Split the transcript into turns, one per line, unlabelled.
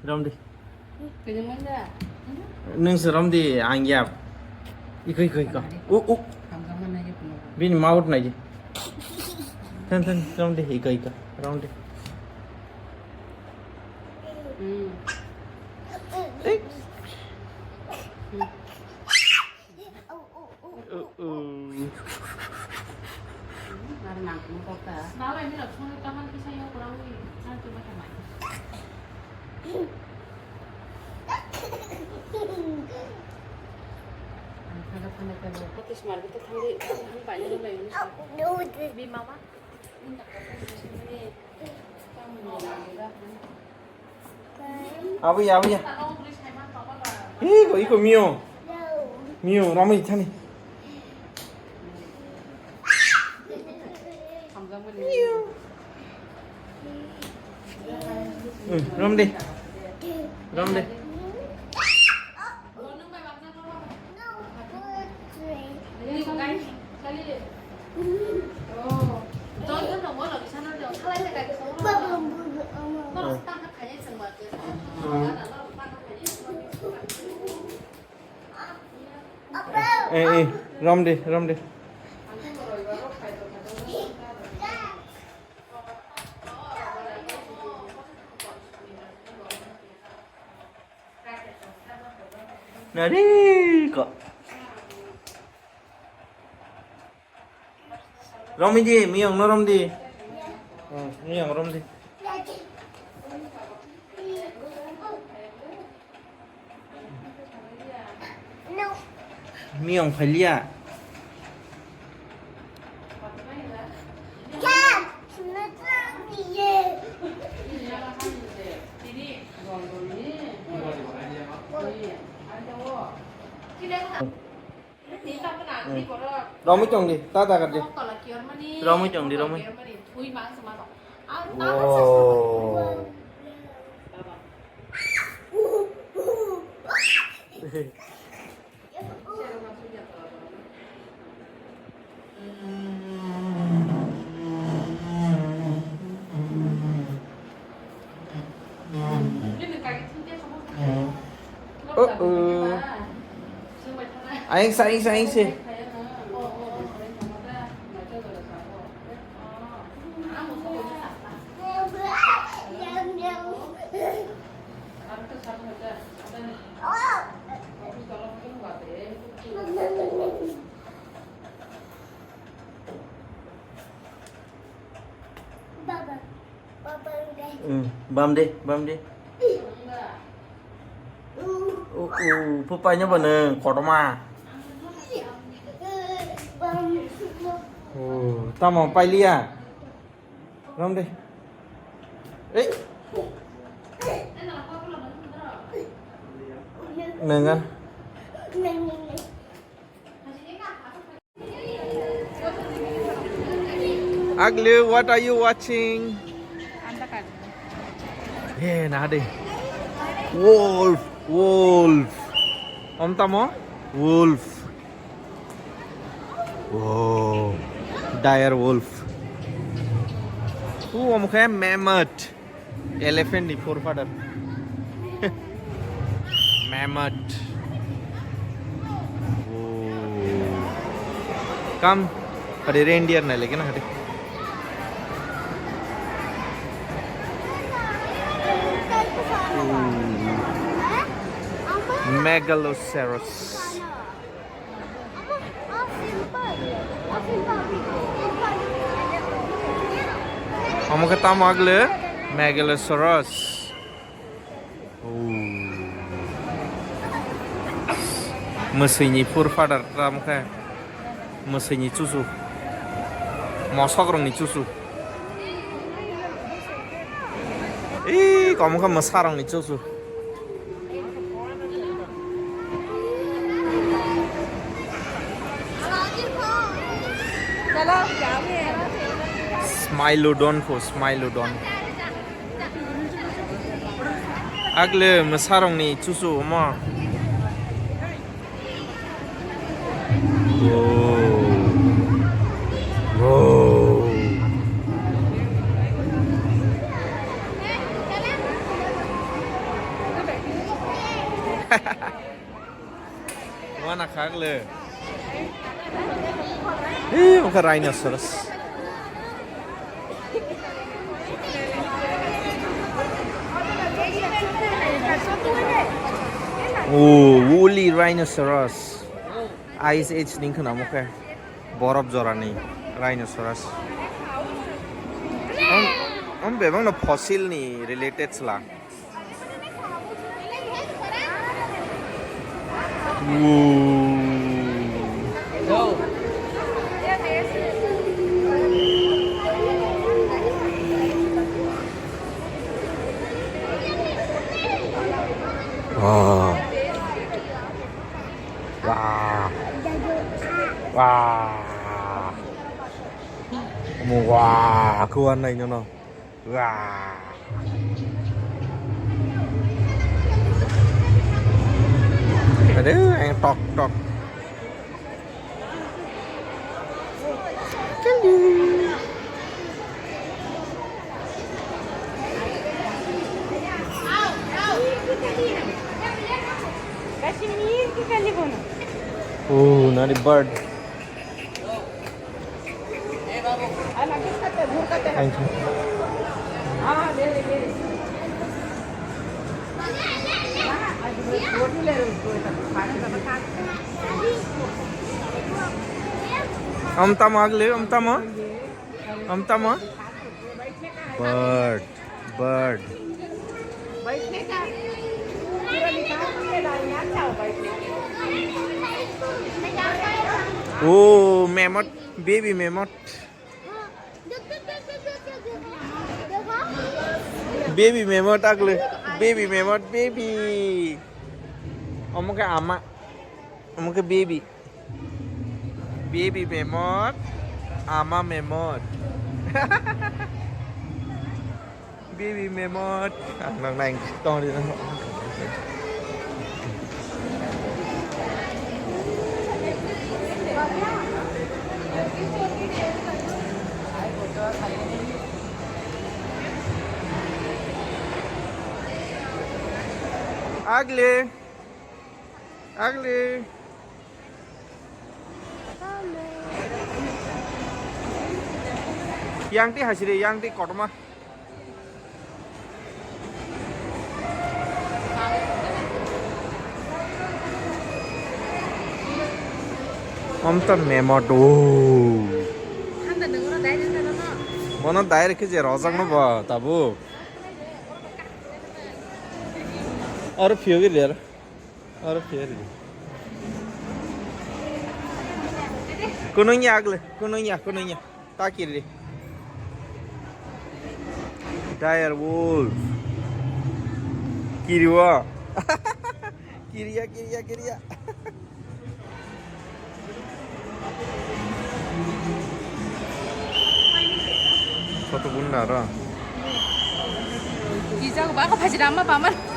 Rom đi.
Cái những món đó.
Nâng sờ rom đi anh yap. Iko.
Kamu mana aja penuh.
Bini maut na ji. Thân rom đi iko. Rom đi. Ê.
Nang kamu kota.
Malah ini loh, soalnya tangan kisah yang kurang ini, saya coba coba.
Terus malam itu kami banyak dulu ini.
Bi mama, minta
Apa ya?
tolong tulis hemat papa lah.
Iko Mio. Mio, Rom đi thân đi.
Kamu
Rom đi. Rom đi.
Ini kok guys, kali ini. Oh, jangan kan nomor lagi sana dong. Kalau ini kayak gitu. Terus tangkap kayaknya semua tuh.
Rom đi. Nah đi kok. Rom đi, miệng nó rom đi. Miệng rom đi. Miệng phải lia. Rom chồng đi, ta cả đi. Rom chồng đi.
Ui mang sama dong.
Wow. Anh xí. Bam đi. Pupanya bener, korma. Tao mau pai lia. Rom đi. Ê. Nâng ăn. Ugly, what are you watching? Yeah, nah đi. Wolf. Om tamo? Wolf. Wow. Dire wolf. Om kaya mammoth. Elephant ni forefather. Mammoth. Come. Ada reindeer na lagi na hadi. Megalosaurus. Kamu ketemu agle? Megalosaurus. Mesinnya forefather kamu kayak mesinnya susu. Masak orang ni susu. Kamu kan mesarang ni susu. Smilodon. Agle mesarong ni susu ma. Mana kagle. Ih, muka rhinoceros. Oh, woolly rhinoceros. Ice age ning khna muka. Borop jora ni rhinoceros. Bebang no fossil ni related sla. Wow. Wow. Wow. Wow, kuan này nó. Wow. Aduh, yang tok. Oh, nari bird. Thank you. Amtama. Bird. Oh, mammoth, baby mammoth. Baby mammoth ugly. Baby mammoth, baby. Omuka ama. Omuka baby. Baby mammoth. Ama mammoth. Baby mammoth. Lần này to đi nó. Ugly. Yang ti hasire, yang ti kotma. Amta mammoth.
한대 능으로 나야 된다잖아.
Mana dair ke je rozang no ba tabu. Aur fiogir yaar. Aur fiogir. Kunonya. Takir. Dire wolf. Kiriwa. Kiria. Foto bunda ra.
이자고 막아 바지 안 봐, 봐만.